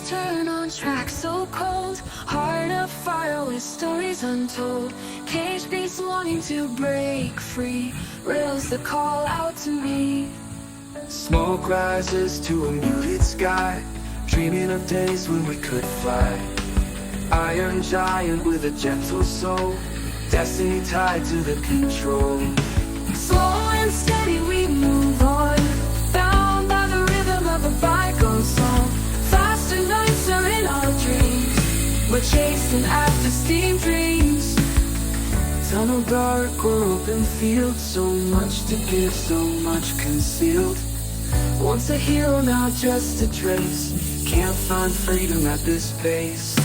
return on track so cold. Heart of fire with stories untold. Cage beats wanting to break free. Rails that call out to me. Smoke rises to a muted sky, dreaming of days when we could fly. Iron giant with a gentle soul, destiny tied to the control. Slow and steady we move on, bound by the rhythm of a bygone song. Faster nights are in our dreams, we're chasing after steam dreams. Tunnel dark or open field, so much to give, so much concealed. Once a hero, now just a trace. Can't find freedom at this pace.